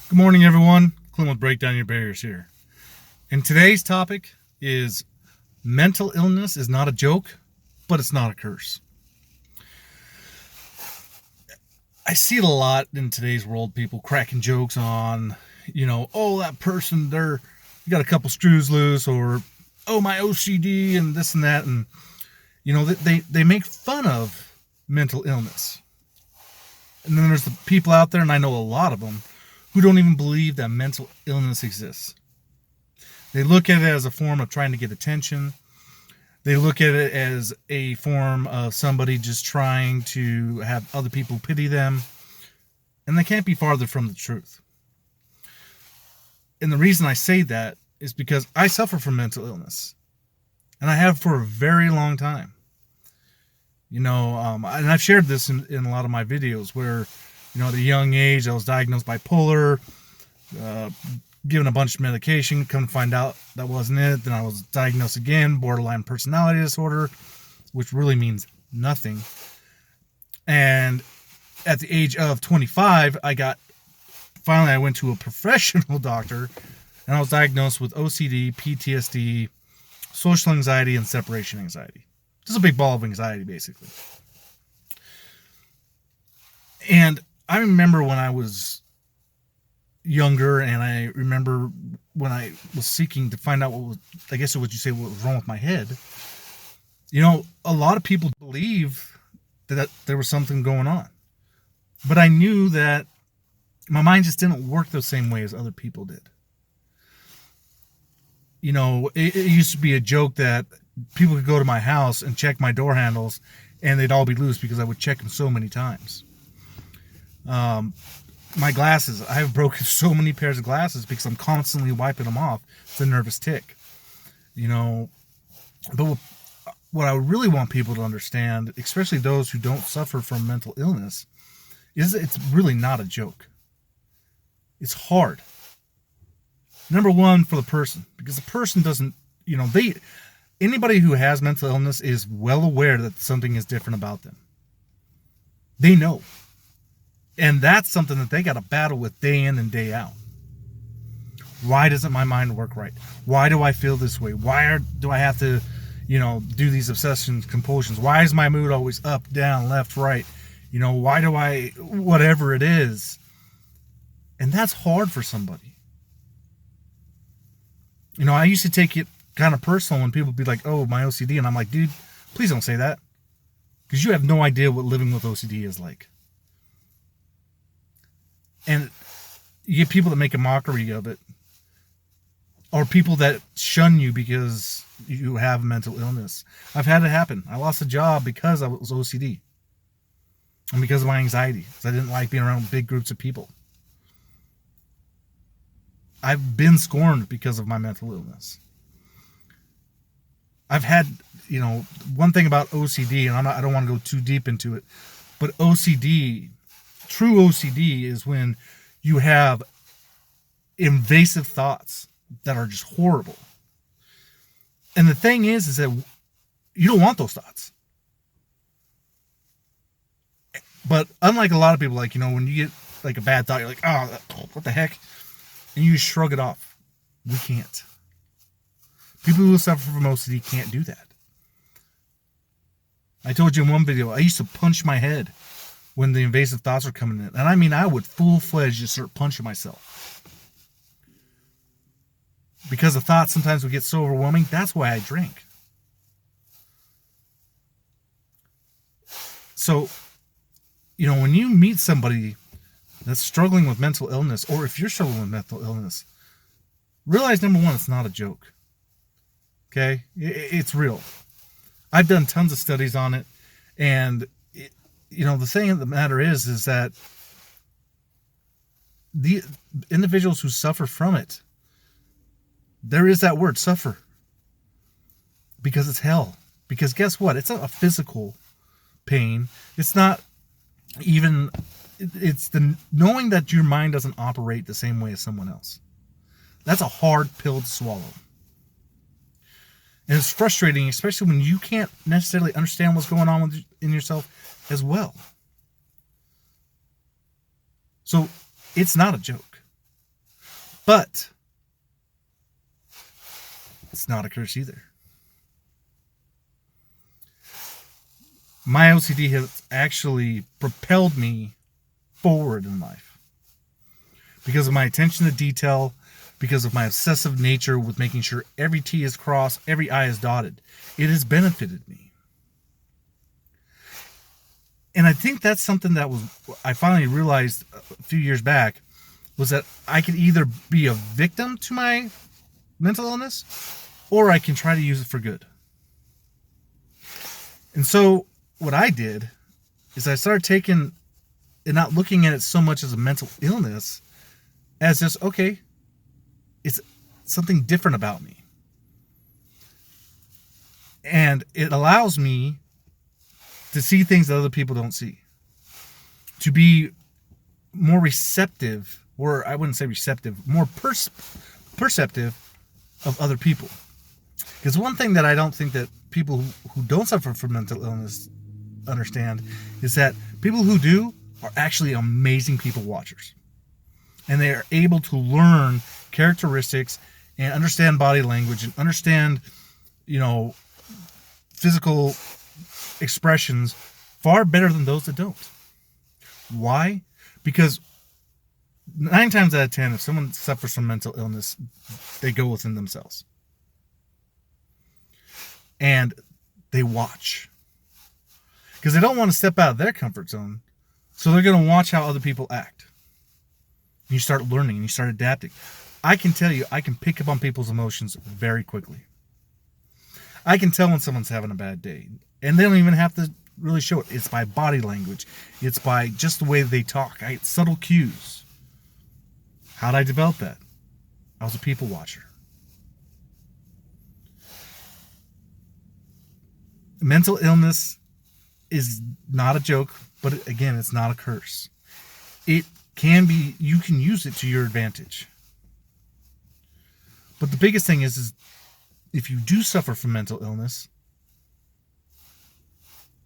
Good morning, everyone. Clint with Break Down Your Barriers here. And today's topic is mental illness is not a joke, but it's not a curse. I see it a lot in today's world, people cracking jokes on, oh, that person, you got a couple screws loose, or, oh, my OCD and this and that. And, they make fun of mental illness. And then there's the people out there, and I know a lot of them, who don't even believe that mental illness exists. They look at it as a form of trying to get attention. They look at it as a form of somebody just trying to have other people pity them. And they can't be farther from the truth. And the reason I say that is because I suffer from mental illness. And I have for a very long time. And I've shared this in a lot of my videos where, at a young age, I was diagnosed bipolar, given a bunch of medication, come to find out that wasn't it. Then I was diagnosed again, borderline personality disorder, which really means nothing. And at the age of 25, I went to a professional doctor, and I was diagnosed with OCD, PTSD, social anxiety, and separation anxiety. Just a big ball of anxiety, basically. And I remember when I was younger, and I remember when I was seeking to find out what was wrong with my head. A lot of people believe that there was something going on. But I knew that my mind just didn't work the same way as other people did. It used to be a joke that people could go to my house and check my door handles, and they'd all be loose because I would check them so many times. My glasses, I have broken so many pairs of glasses because I'm constantly wiping them off. It's a nervous tick. But what I really want people to understand, especially those who don't suffer from mental illness, is it's really not a joke. It's hard. Number one, for the person, because the person doesn't, anybody who has mental illness is well aware that something is different about them. They know. And that's something that they got to battle with day in and day out. Why doesn't my mind work right? Why do I feel this way? Do I have to, do these obsessions, compulsions? Why is my mood always up, down, left, right? Why do whatever it is? And that's hard for somebody. I used to take it kind of personal when people would be like, oh, my OCD. And I'm like, dude, please don't say that. Because you have no idea what living with OCD is like. And you get people that make a mockery of it, or people that shun you because you have mental illness. I've had it happen. I lost a job because I was OCD, and because of my anxiety, because I didn't like being around big groups of people. I've been scorned because of my mental illness. I've had, one thing about OCD, and I don't want to go too deep into it, but OCD, true OCD is when you have invasive thoughts that are just horrible. And the thing is that you don't want those thoughts. But unlike a lot of people, when you get like a bad thought, you're like, oh, what the heck? And you just shrug it off. We can't. People who suffer from OCD can't do that. I told you in one video, I used to punch my head when the invasive thoughts were coming in. And I would full-fledged just start punching myself. Because the thoughts sometimes would get so overwhelming, that's why I drank. So, when you meet somebody that's struggling with mental illness, or if you're struggling with mental illness, realize, number one, it's not a joke. Okay? It's real. I've done tons of studies on it, and the thing of the matter is that the individuals who suffer from it, there is that word, suffer. Because it's hell. Because guess what? It's not a physical pain. It's not even, it's the knowing that your mind doesn't operate the same way as someone else. That's a hard pill to swallow. And it's frustrating, especially when you can't necessarily understand what's going on in yourself as well. So it's not a joke. But it's not a curse either. My OCD has actually propelled me forward in life because of my attention to detail, because of my obsessive nature with making sure every T is crossed, every I is dotted. It has benefited me. And I think that's something that I finally realized a few years back, was that I could either be a victim to my mental illness or I can try to use it for good. And so what I did is I started taking and not looking at it so much as a mental illness as just, okay, it's something different about me. And it allows me to see things that other people don't see. To be more receptive, or I wouldn't say receptive, more perceptive of other people. Because one thing that I don't think that people who don't suffer from mental illness understand is that people who do are actually amazing people watchers. And they are able to learn characteristics and understand body language and understand, physical expressions far better than those that don't. Why? Because 9 times out of 10, if someone suffers from mental illness, they go within themselves. And they watch. Because they don't want to step out of their comfort zone. So they're going to watch how other people act. And you start learning and you start adapting. I can tell you, I can pick up on people's emotions very quickly. I can tell when someone's having a bad day. And they don't even have to really show it. It's by body language. It's by just the way they talk. Subtle cues. How did I develop that? I was a people watcher. Mental illness is not a joke, but again, it's not a curse. It can be, you can use it to your advantage. But the biggest thing is if you do suffer from mental illness,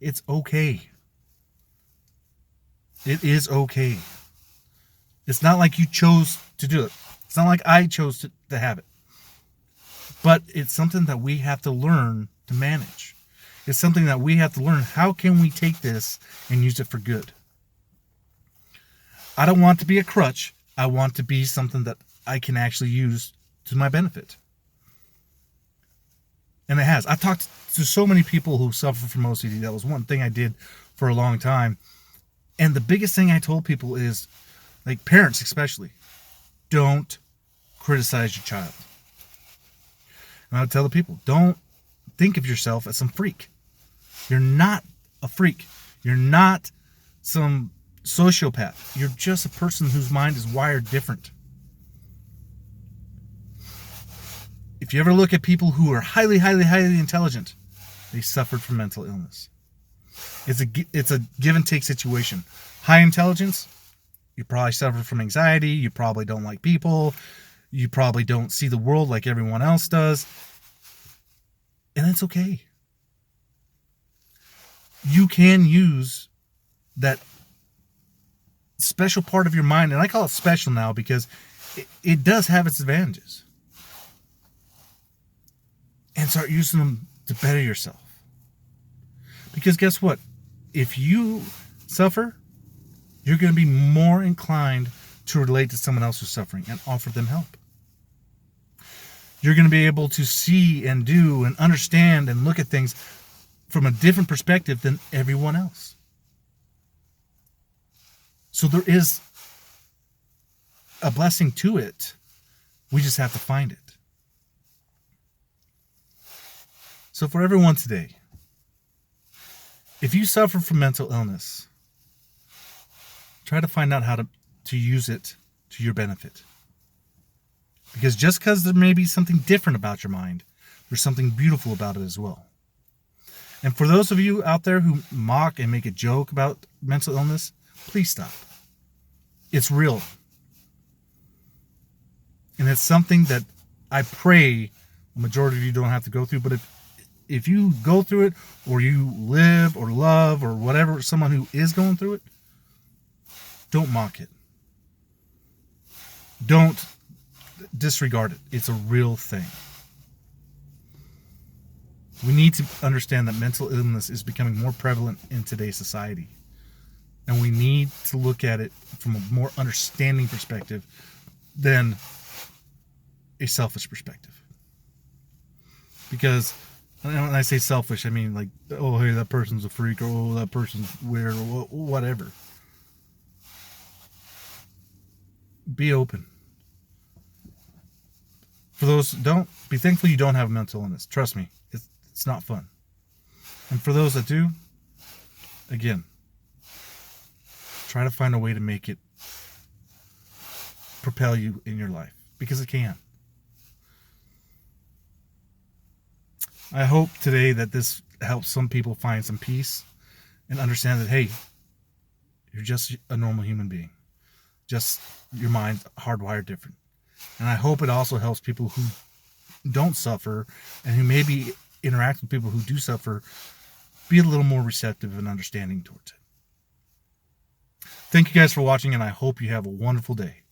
it's okay. It is okay. It's not like you chose to do it. It's not like I chose to have it. But it's something that we have to learn to manage. It's something that we have to learn. How can we take this and use it for good? I don't want to be a crutch. I want to be something that I can actually use to my benefit. And it has. I've talked to so many people who suffer from OCD. That was one thing I did for a long time. And the biggest thing I told people is, like parents especially, don't criticize your child. And I would tell the people, don't think of yourself as some freak. You're not a freak. You're not some sociopath. You're just a person whose mind is wired different. If you ever look at people who are highly, highly, highly intelligent, they suffered from mental illness. It's a give and take situation. High intelligence, you probably suffer from anxiety. You probably don't like people. You probably don't see the world like everyone else does. And it's okay. You can use that special part of your mind, and I call it special now because it does have its advantages. And start using them to better yourself. Because guess what? If you suffer, you're going to be more inclined to relate to someone else who's suffering and offer them help. You're going to be able to see and do and understand and look at things from a different perspective than everyone else. So there is a blessing to it. We just have to find it. So for everyone today, if you suffer from mental illness, try to find out how to use it to your benefit. Because just because there may be something different about your mind, there's something beautiful about it as well. And for those of you out there who mock and make a joke about mental illness, please stop. It's real. And it's something that I pray the majority of you don't have to go through. But if you go through it, or you live or love or whatever, someone who is going through it, don't mock it. Don't disregard it. It's a real thing. We need to understand that mental illness is becoming more prevalent in today's society. And we need to look at it from a more understanding perspective than a selfish perspective. Because when I say selfish, I mean like, oh, hey, that person's a freak, or oh, that person's weird, or whatever. Be open. For those who don't, be thankful you don't have mental illness. Trust me, it's not fun. And for those that do, again, try to find a way to make it propel you in your life, because it can. I hope today that this helps some people find some peace and understand that, hey, you're just a normal human being. Just your mind's hardwired different. And I hope it also helps people who don't suffer and who maybe interact with people who do suffer be a little more receptive and understanding towards it. Thank you guys for watching, and I hope you have a wonderful day.